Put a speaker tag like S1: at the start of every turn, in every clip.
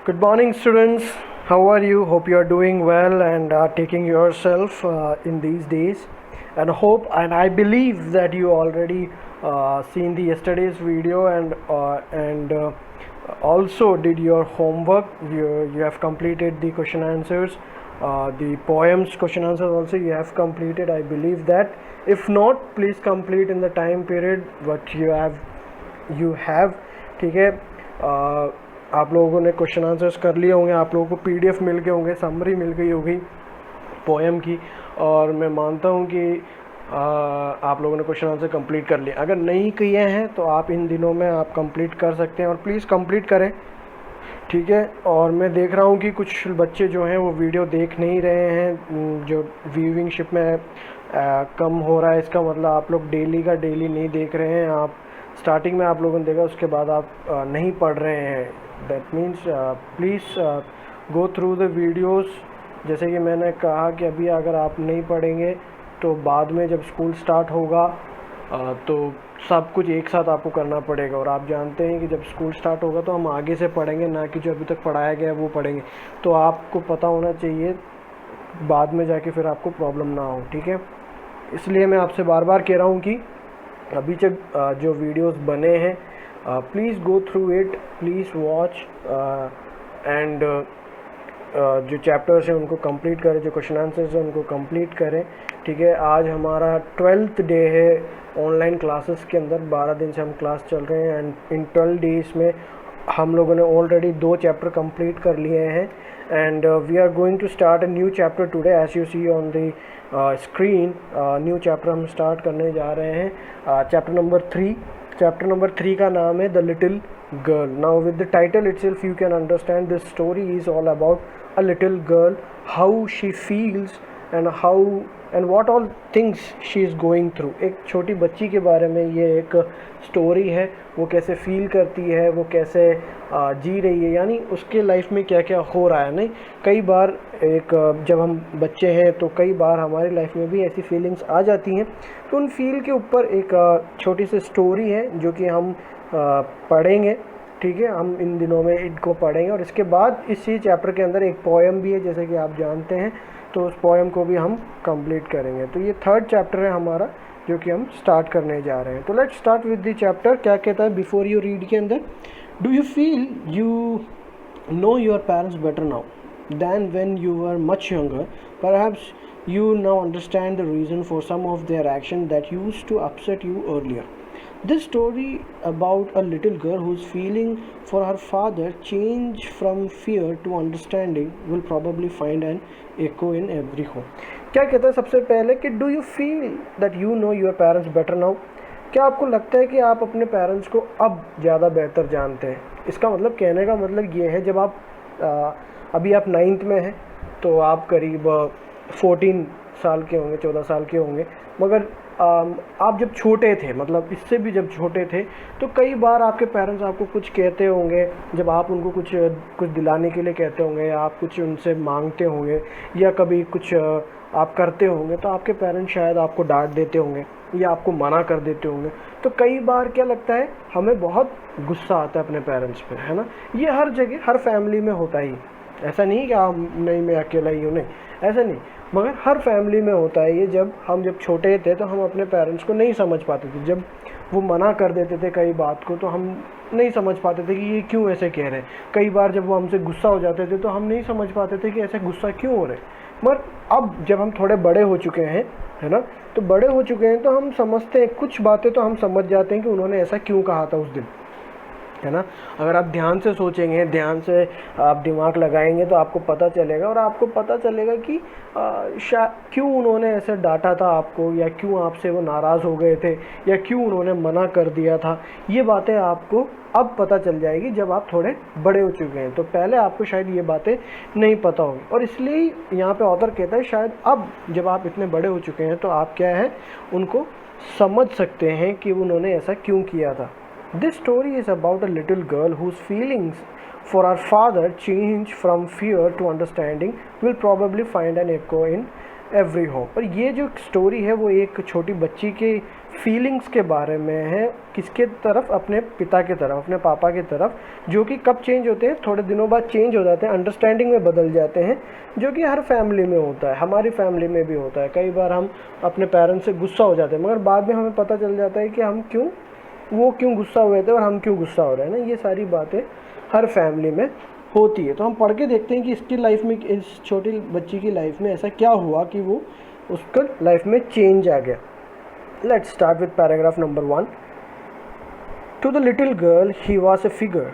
S1: Good morning, students. How are you? Hope you are doing well and are taking yourself in these days. And I believe that you already seen the yesterday's video and also did your homework. You have completed the question answers, the poems question answers also you have completed. I believe that. If not, please complete in the time period what you have. ठीक है. आप लोगों ने question answers कर लिए होंगे, आप लोगों को पीडीएफ मिल गए होंगे, समरी मिल गई होगी पोएम की, और मैं मानता हूँ कि आप लोगों ने क्वेश्चन आंसर कंप्लीट कर लिए. अगर नहीं किए हैं तो आप इन दिनों में आप कंप्लीट कर सकते हैं और प्लीज़ कंप्लीट करें, ठीक है. और मैं देख रहा हूँ कि कुछ बच्चे जो हैं वो वीडियो देख नहीं रहे हैं, जो व्यूइंगशिप में कम हो रहा है. इसका मतलब आप लोग डेली का डेली नहीं देख रहे हैं. आप स्टार्टिंग में आप लोगों ने देखा, उसके बाद आप नहीं पढ़ रहे हैं. That means please go through the videos. जैसे कि मैंने कहा कि अभी अगर आप नहीं पढ़ेंगे तो बाद में जब स्कूल स्टार्ट होगा तो सब कुछ एक साथ आपको करना पड़ेगा. और आप जानते हैं कि जब स्कूल स्टार्ट होगा तो हम आगे से पढ़ेंगे, ना कि जो अभी तक पढ़ाया गया है वो पढ़ेंगे. तो आपको पता होना चाहिए, बाद में जाके फिर आपको प्रॉब्लम ना हो, ठीक है. इसलिए मैं आपसे बार बार कह रहा हूँ कि अभी तक जो वीडियोस बने हैं please go through it, please watch and जो चैप्टर्स हैं उनको कंप्लीट करें, जो क्वेश्चन आंसर्स हैं उनको कंप्लीट करें, ठीक है. आज हमारा 12th डे है ऑनलाइन क्लासेस के अंदर. 12 दिन से हम क्लास चल रहे हैं एंड इन 12 डेज़ में हम लोगों ने ऑलरेडी 2 चैप्टर कंप्लीट कर लिए हैं. And we are going to start a new chapter today as you see on the screen. New chapter हम स्टार्ट करने जा रहे हैं, चैप्टर नंबर 3. चैप्टर नंबर 3 का नाम है the little girl. Now with the title itself you can understand this story is all about a little girl, how she feels and what all things she is going through. एक छोटी बच्ची के बारे में ये एक स्टोरी है. वो कैसे फील करती है, वो कैसे जी रही है, यानी उसके लाइफ में क्या क्या हो रहा है. नहीं, कई बार जब हम बच्चे हैं तो कई बार हमारी लाइफ में भी ऐसी फीलिंग्स आ जाती हैं. तो उन फील के ऊपर एक छोटी सी स्टोरी है जो कि हम पढ़ेंगे, ठीक है. हम इन दिनों में इनको पढ़ेंगे और इसके बाद इसी चैप्टर के अंदर एक पोएम भी है, जैसे कि आप जानते हैं. तो उस पोएम को भी हम कंप्लीट करेंगे. तो ये 3rd चैप्टर है हमारा जो कि हम स्टार्ट करने जा रहे हैं. तो let's start with the chapter. क्या कहता है बिफोर यू रीड के अंदर, do you feel you know your parents better now than when you were much younger. Perhaps you now understand the reason for some of their action that used to upset you earlier. This story about a little girl whose feeling for her father changed from fear to understanding will probably find an echo in every home. क्या कहता है सबसे पहले कि do you feel that you know your parents better now? क्या आपको लगता है कि आप अपने पेरेंट्स को अब ज़्यादा बेहतर जानते हैं? इसका मतलब, कहने का मतलब ये है, जब आप अभी आप 9th में हैं तो आप करीब 14 साल के होंगे, 14 साल के होंगे. मगर आप जब छोटे थे, मतलब इससे भी जब छोटे थे, तो कई बार आपके पेरेंट्स आपको कुछ कहते होंगे. जब आप उनको कुछ दिलाने के लिए कहते होंगे, या आप कुछ उनसे मांगते होंगे, या कभी कुछ आप करते होंगे, तो आपके पेरेंट्स शायद आपको डांट देते होंगे या आपको मना कर देते होंगे. तो कई बार क्या लगता है, हमें बहुत गुस्सा आता है अपने पेरेंट्स पे, है ना. ये हर जगह, हर फैमिली में होता ही. ऐसा नहीं कि नहीं मैं अकेला ही हूँ, नहीं, ऐसा नहीं, मगर हर फैमिली में होता है ये. जब छोटे थे तो हम अपने पेरेंट्स को नहीं समझ पाते थे. जब वो मना कर देते थे कई बात को तो हम नहीं समझ पाते थे कि ये क्यों ऐसे कह रहे हैं. कई बार जब वो हमसे गुस्सा हो जाते थे तो हम नहीं समझ पाते थे कि ऐसे गुस्सा क्यों हो रहे हैं. मगर अब जब हम थोड़े बड़े हो चुके हैं, है ना, तो बड़े हो चुके हैं तो हम समझते हैं, कुछ बातें तो हम समझ जाते हैं कि उन्होंने ऐसा क्यों कहा था उस दिन, है ना. अगर आप ध्यान से सोचेंगे, ध्यान से आप दिमाग लगाएंगे तो आपको पता चलेगा, और आपको पता चलेगा कि क्यों उन्होंने ऐसे डांटा था आपको, या क्यों आपसे वो नाराज़ हो गए थे, या क्यों उन्होंने मना कर दिया था. ये बातें आपको अब पता चल जाएगी जब आप थोड़े बड़े हो चुके हैं. तो पहले आपको शायद ये बातें नहीं पता होगी, और इसलिए यहाँ पे ऑथर कहता है शायद अब जब आप इतने बड़े हो चुके हैं तो आप क्या है, उनको समझ सकते हैं कि उन्होंने ऐसा क्यों किया था. This story is about a little girl whose feelings for her father change from fear to understanding will probably find an echo in every home. और ये जो स्टोरी है वो एक छोटी बच्ची के फीलिंग्स के बारे में है, किसके तरफ, अपने पिता की तरफ, अपने पापा की तरफ, जो कि कब चेंज होते हैं, थोड़े दिनों बाद चेंज हो जाते हैं, अंडरस्टैंडिंग में बदल जाते हैं, जो कि हर फैमिली में होता है, हमारी फैमिली में भी होता है। कई बार हम अपने पेरेंट्स से गुस्सा हो जाते हैं, मगर बाद में हमें पता चल जाता है कि वो क्यों गुस्सा हुए थे और हम क्यों गुस्सा हो रहे हैं ना। ये सारी बातें हर फैमिली में होती है। तो हम पढ़ के देखते हैं कि इसकी लाइफ में, इस छोटी बच्ची की लाइफ में ऐसा क्या हुआ कि वो उसका लाइफ में चेंज आ गया। Let's start with paragraph number 1। To the little girl he was a figure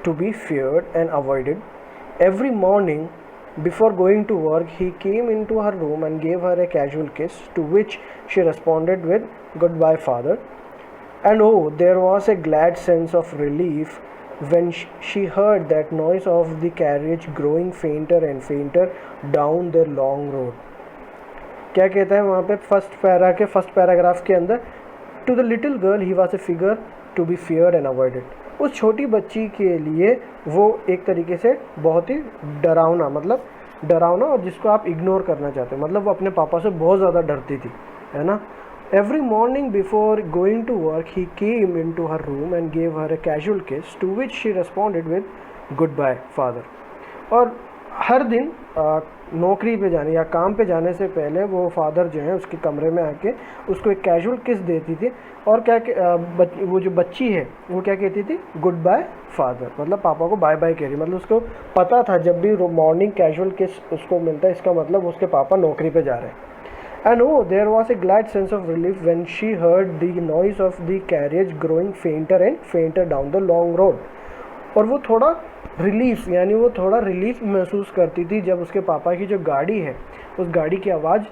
S1: to be feared and avoided. Every morning before going to work, he came into her room and gave her a casual kiss, to which she responded with, "Goodbye, father." And oh, there was a glad sense of relief when she heard that noise of the carriage growing fainter and fainter down the long road. क्या कहता है वहाँ पे first paragraph के अंदर, to the little girl he was a figure to be feared and avoided. उस छोटी बच्ची के लिए वो एक तरीके से बहुत ही डरावना और जिसको आप इग्नोर करना चाहते हैं, मतलब वो अपने पापा से बहुत ज़्यादा डरती थी, है ना। Every morning before going to work, he came into her room and gave her a casual kiss, to which she responded with, "Goodbye, father." और हर दिन नौकरी पे जाने या काम पे जाने से पहले वो फादर जो है उसके कमरे में आके उसको एक कैजुअल किस देती थी। और वो जो बच्ची है वो क्या कहती थी, गुड बाय फादर, मतलब पापा को बाय बाय कह रही। मतलब उसको पता था जब भी मॉर्निंग कैजुअल किस उसको मिलता है, इसका मतलब उसके पापा नौकरी पे जा रहे हैं। And oh, there was a glad sense of relief when she heard the noise of the carriage growing fainter and fainter down the long road. और वो थोड़ा रिलीफ महसूस करती थी जब उसके पापा की जो गाड़ी है उस गाड़ी की आवाज़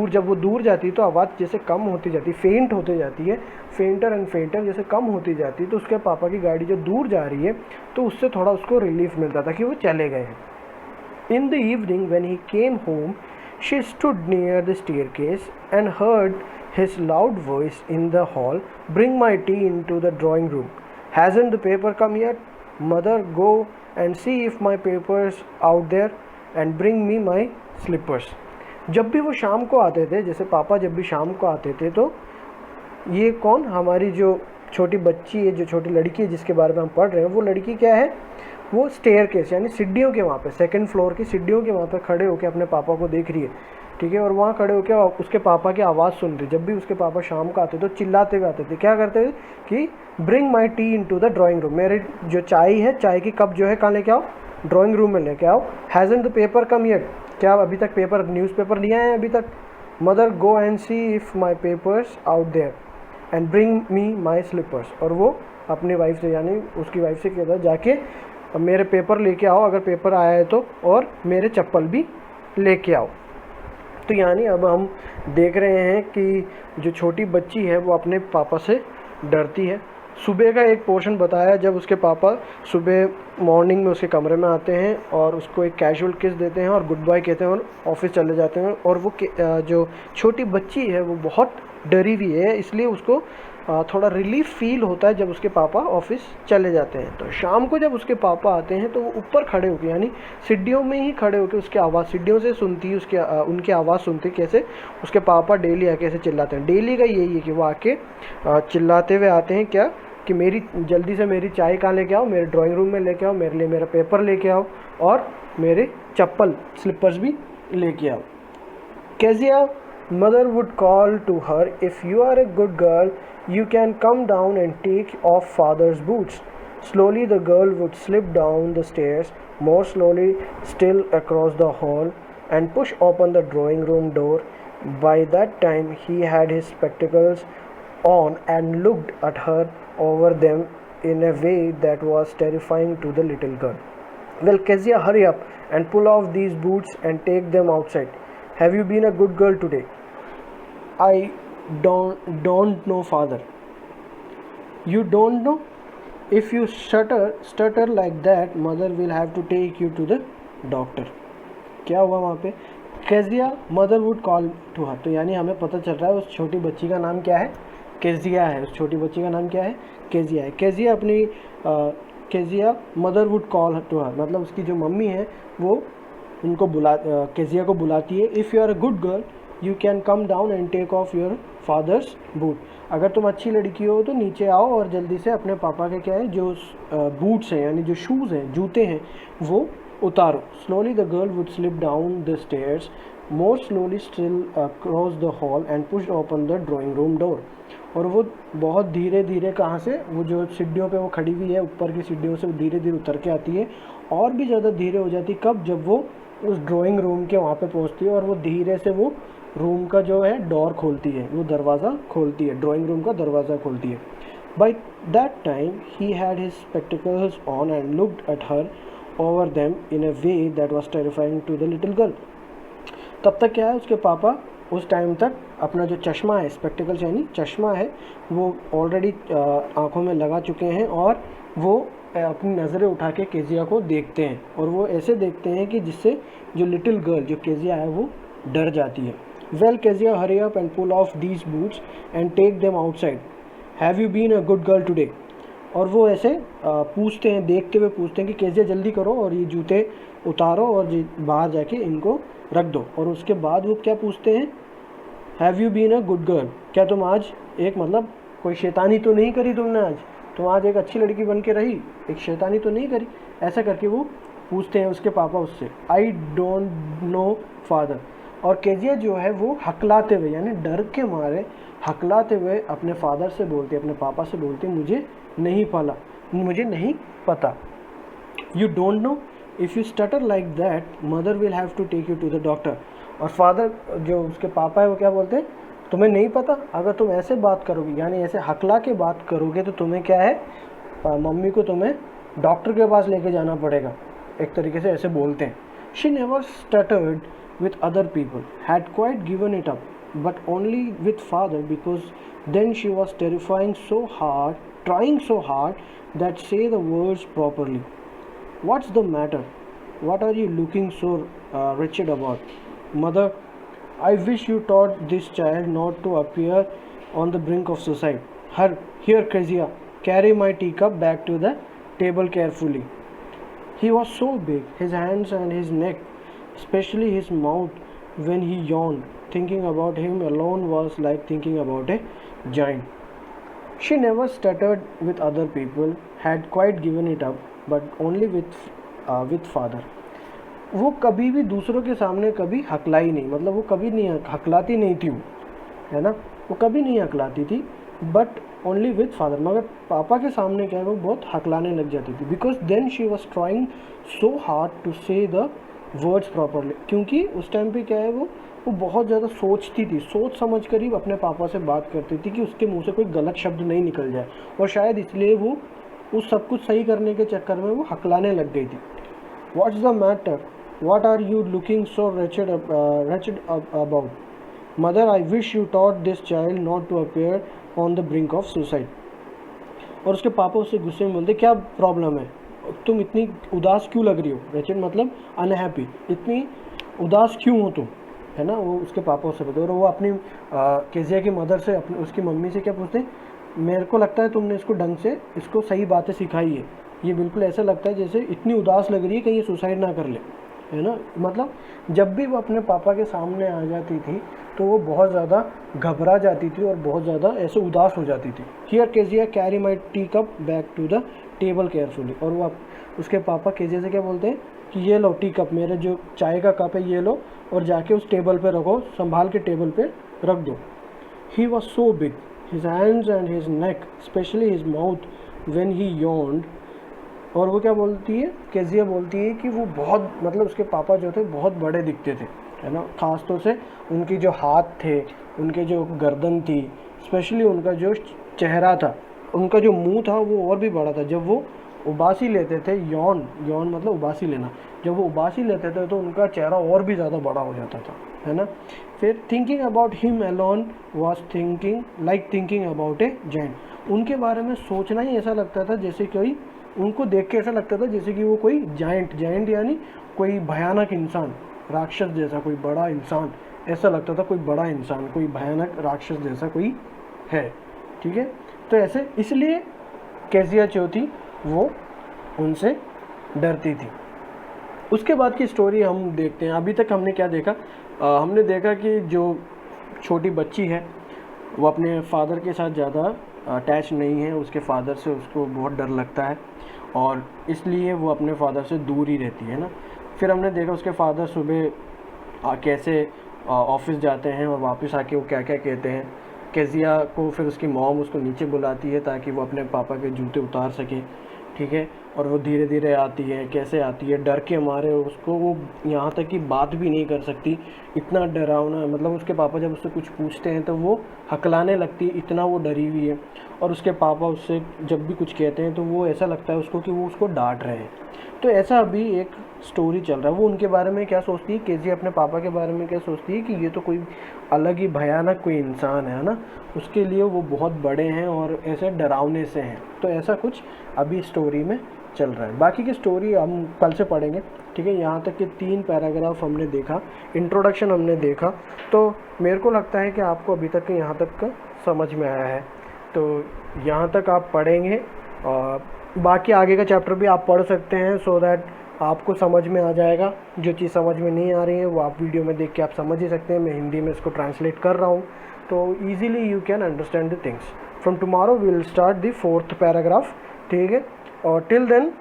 S1: जब वो दूर जाती तो आवाज़ जैसे कम होती जाती, फेंट होती जाती है, फेंटर एंड फेंटर जैसे कम होती जाती, तो उसके पापा की गाड़ी जो दूर जा रही है तो उससे थोड़ा उसको रिलीफ मिलता था कि वो चले गए हैं। In the evening when he came home, she stood near the staircase and heard his loud voice in the hall, "Bring my tea into the drawing room. Hasn't the paper come yet? Mother, go and see if my paper's out there and bring me my slippers." जब भी वो शाम को आते थे, जैसे पापा जब भी शाम को आते थे, तो ये कौन, हमारी जो छोटी बच्ची है, जो छोटी लड़की है जिसके बारे में हम पढ़ रहे हैं, वो लड़की क्या है, वो स्टेयरकेस यानी सीढ़ियों के वहाँ पे, सेकंड फ्लोर की सीढ़ियों के वहाँ पे खड़े होकर अपने पापा को देख रही है, ठीक है। और वहाँ खड़े होकर उसके पापा की आवाज़ सुन रही। जब भी उसके पापा शाम को आते तो चिल्लाते हुए आते थे, क्या करते थे कि bring my T into the drawing room, मेरे जो चाय है, चाय की कप जो है कहाँ लेके आओ, ड्राइंग रूम में लेके आओ। Hasn't the paper come yet, क्या अभी तक न्यूज़पेपर नहीं आया अभी तक। Mother, go and see if my paper's out there and bring me my slippers. और वो अपनी वाइफ से यानी उसकी वाइफ से कहता जाके मेरे पेपर लेके आओ अगर पेपर आया है तो, और मेरे चप्पल भी लेके आओ। तो यानी अब हम देख रहे हैं कि जो छोटी बच्ची है वो अपने पापा से डरती है। सुबह का एक पोर्शन बताया जब उसके पापा सुबह मॉर्निंग में उसके कमरे में आते हैं और उसको एक कैजुअल किस देते हैं और गुड बाय कहते हैं और ऑफिस चले जाते हैं। और वो जो छोटी बच्ची है वो बहुत डरी हुई है, इसलिए उसको थोड़ा रिलीफ फील होता है जब उसके पापा ऑफिस चले जाते हैं। तो शाम को जब उसके पापा आते हैं तो वो ऊपर खड़े होकर यानी सीढ़ियों में ही खड़े होकर उसकी आवाज़ सीढ़ियों से सुनती है, उनकी आवाज़ सुनती कैसे उसके पापा डेली आके ऐसे चिल्लाते हैं। डेली का यही है कि वो आके चिल्लाते हुए आते हैं क्या कि मेरी जल्दी से मेरी चाय कहाँ लेके आओ, मेरे ड्राइंग रूम में लेके आओ, मेरे लिए मेरा पेपर लेके आओ और मेरे चप्पल स्लिपर्स भी लेके आओ। kezia mother would call to her, "If you are a good girl, you can come down and take off father's boots." Slowly the girl would slip down the stairs, more slowly still across the hall, and push open the drawing room door. By that time he had his spectacles on and looked at her over them in a way that was terrifying to the little girl. "Well, Kezia, hurry up and pull off these boots and take them outside. Have you been a good girl today?" "I don't know, father." "You don't know? If you stutter like that, mother will have to take you to the doctor." क्या हुआ वहाँ पे, Kezia mother would call to her, तो यानी हमें पता चल रहा है उस छोटी बच्ची का नाम क्या है, केजिया है। उस छोटी बच्ची का नाम क्या है, केजिया है। Kezia mother would call to her, मतलब उसकी जो मम्मी है वो केजिया को बुलाती है। "If you are a good girl, you can come down and take off your father's boots. अगर तुम अच्छी लड़की हो तो नीचे आओ और जल्दी से अपने पापा के क्या है जो बूट्स हैं यानी जो शूज़ हैं, जूते हैं, वो उतारो। Slowly the girl would slip down the stairs, more slowly still cross the hall and push open the drawing room door. और वो बहुत धीरे धीरे कहाँ से, वो जो सीढ़ियों पे वो खड़ी हुई है ऊपर की सीढ़ियों से, वो धीरे धीरे उतर के आती है और भी ज़्यादा धीरे हो जाती है कब, जब वो उस ड्राइंग रूम के वहाँ पे पहुँचती है और वो धीरे से वो रूम का जो है डोर खोलती है, वो दरवाज़ा खोलती है, ड्राइंग रूम का दरवाज़ा खोलती है। By that time he had his spectacles on and looked at her over them in a way that was terrifying to the little girl. तब तक क्या है, उसके पापा उस टाइम तक अपना जो चश्मा है, स्पेक्टिकल्स यानी चश्मा है, वो ऑलरेडी आँखों में लगा चुके हैं और वो अपनी नज़रें उठा के केजिया को देखते हैं और वो ऐसे देखते हैं कि जिससे जो लिटिल गर्ल जो केजिया है वो डर जाती है। Well Kezia hurry up and pull off these boots and take them outside, have you been a good girl today. और वो ऐसे पूछते हैं, देखते हुए पूछते हैं कि केजिया जल्दी करो और ये जूते उतारो और बाहर जाके इनको रख दो। और उसके बाद वो क्या पूछते हैं, have you been a good girl, क्या तुम आज एक मतलब कोई शैतानी तो नहीं करी तुमने, आज तुम आज एक अच्छी लड़की बन के रही, एक शैतानी तो नहीं करी, ऐसा करके वो पूछते हैं उसके पापा उससे। I don't know father. और केजिया जो है वो हकलाते हुए यानी डर के मारे हकलाते हुए अपने फादर से बोलते, अपने पापा से बोलते, मुझे नहीं पता। You don't know, if you stutter like that mother will have to take you to the doctor. और फादर जो उसके पापा है वो क्या बोलते हैं, तुम्हें नहीं पता, अगर तुम ऐसे बात करोगे यानी ऐसे हकला के बात करोगे तो तुम्हें क्या है, मम्मी को तुम्हें डॉक्टर के पास लेके जाना पड़ेगा, एक तरीके से ऐसे बोलते हैं। She never stuttered with other people, had quite given it up, but only with father because then she was trying so hard that say the words properly. What's the matter? What are you looking so wretched about? Mother, I wish you taught this child not to appear on the brink of suicide. Here, Kezia, carry my teacup back to the table carefully. He was so big, his hands and his neck, especially his mouth, when he yawned. Thinking about him alone was like thinking about a giant. She never stuttered with other people, had quite given it up, but only with father. वो कभी भी दूसरों के सामने कभी हकलाई नहीं, मतलब वो कभी नहीं हकलाती नहीं थी, वो है ना, वो कभी नहीं हकलाती थी, बट ओनली विथ फादर। मगर पापा के सामने क्या है वो बहुत हकलाने लग जाती थी। Because then she was trying so hard to say the words properly, क्योंकि उस टाइम पे क्या है वो बहुत ज़्यादा सोचती थी, सोच समझ कर ही अपने पापा से बात करती थी कि उसके मुंह से कोई गलत शब्द नहीं निकल जाए, और शायद इसलिए वो उस सब कुछ सही करने के चक्कर में वो हकलाने लग गई थी। What's the matter, what are you looking so wretched about? Mother, I wish you taught this child not to appear on the brink of suicide. और उसके पापा उससे गुस्से में बोलते, क्या प्रॉब्लम है, तुम इतनी उदास क्यों लग रही हो, wretched मतलब अनहैप्पी, इतनी उदास क्यों हो तुम, है ना, वो उसके पापा उससे बोलते। और वो अपनी केजिया की मदर से, अपनी उसकी मम्मी से क्या पूछते, मेरे को लगता है तुमने इसको ढंग से इसको सही बातें सिखाई है, ये बिल्कुल ऐसा लगता है जैसे इतनी उदास लग रही है कहीं ये सुसाइड ना कर ले, है ना। मतलब जब भी वो अपने पापा के सामने आ जाती थी तो वो बहुत ज़्यादा घबरा जाती थी और बहुत ज़्यादा ऐसे उदास हो जाती थी। Here Kezia carry my tea cup back to the table carefully. और वो उसके पापा केजिया से क्या बोलते हैं कि ये लो टी कप, मेरे जो चाय का कप है ये लो और जाके उस टेबल पे रखो, संभाल के टेबल पे रख दो। He was so big, his hands and his neck, specially his mouth when he yawned। और वो क्या बोलती है, केजिया बोलती है कि वो बहुत, मतलब उसके पापा जो थे बहुत बड़े दिखते थे, है ना, ख़ास तौर से उनकी जो हाथ थे, उनके जो गर्दन थी, स्पेशली उनका जो चेहरा था, उनका जो मुंह था वो और भी बड़ा था। जब वो उबासी लेते थे, यौन मतलब उबासी लेना, जब वो उबासी लेते थे तो उनका चेहरा और भी ज़्यादा बड़ा हो जाता था, है ना। फिर thinking about him alone was thinking about A giant. उनके बारे में सोचना ही ऐसा लगता था जैसे कोई, उनको देख के ऐसा लगता था जैसे कि वो कोई जायंट यानी कोई भयानक इंसान, राक्षस जैसा कोई बड़ा इंसान, ऐसा लगता था कोई बड़ा इंसान, कोई भयानक राक्षस जैसा कोई है, ठीक है। तो ऐसे इसलिए केजिया जो थी वो उनसे डरती थी। उसके बाद की स्टोरी हम देखते हैं। अभी तक हमने क्या देखा, हमने देखा कि जो छोटी बच्ची है वो अपने फादर के साथ ज़्यादा अटैच नहीं है, उसके फादर से उसको बहुत डर लगता है और इसलिए वो अपने फादर से दूर ही रहती है ना। फिर हमने देखा उसके फादर सुबह कैसे ऑफिस जाते हैं और वापस आके वो क्या क्या कहते हैं। केजिया को फिर उसकी मॉम उसको नीचे बुलाती है ताकि वो अपने पापा के जूते उतार सके, ठीक है। और वो धीरे धीरे आती है, कैसे आती है, डर के मारे उसको वो यहाँ तक कि बात भी नहीं कर सकती, इतना डरावना। मतलब उसके पापा जब उससे कुछ पूछते हैं तो वो हकलाने लगती है, इतना वो डरी हुई है। और उसके पापा उससे जब भी कुछ कहते हैं तो वो ऐसा लगता है उसको कि वो उसको डांट रहे हैं। तो ऐसा अभी एक स्टोरी चल रहा है। वो उनके बारे में क्या सोचती है, केजी अपने पापा के बारे में क्या सोचती है कि ये तो कोई अलग ही भयानक कोई इंसान है ना, उसके लिए वो बहुत बड़े हैं और ऐसे डरावने से हैं। तो ऐसा कुछ अभी स्टोरी में चल रहा है। बाकी की स्टोरी हम कल से पढ़ेंगे, ठीक है। यहाँ तक के 3 पैराग्राफ हमने देखा, इंट्रोडक्शन हमने देखा, तो मेरे को लगता है कि आपको अभी तक यहाँ तक का समझ में आया है। तो यहाँ तक आप पढ़ेंगे और बाकी आगे का चैप्टर भी आप पढ़ सकते हैं, सो दैट आपको समझ में आ जाएगा। जो चीज़ समझ में नहीं आ रही है वो आप वीडियो में देख के आप समझ ही सकते हैं। मैं हिंदी में इसको ट्रांसलेट कर रहा हूँ, तो easily you can understand the things. From tomorrow we will start the 4th paragraph, ठीक है। और till then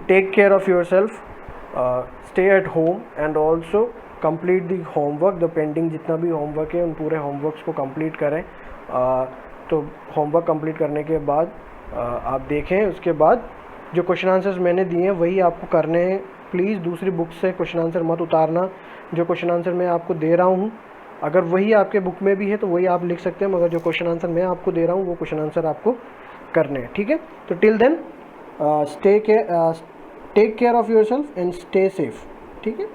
S1: take care of yourself, stay at home and also complete the homework. The pending जितना भी homework है उन पूरे homeworks को complete करें। तो होमवर्क कंप्लीट करने के बाद आप देखें, उसके बाद जो क्वेश्चन आंसर्स मैंने दिए हैं वही आपको करने हैं। प्लीज़ दूसरी बुक से क्वेश्चन आंसर मत उतारना। जो क्वेश्चन आंसर मैं आपको दे रहा हूँ अगर वही आपके बुक में भी है तो वही आप लिख सकते हैं, मगर जो क्वेश्चन आंसर मैं आपको दे रहा हूँ वो क्वेश्चन आंसर आपको करने हैं, ठीक है। तो till then take care of yourself and stay safe, ठीक है।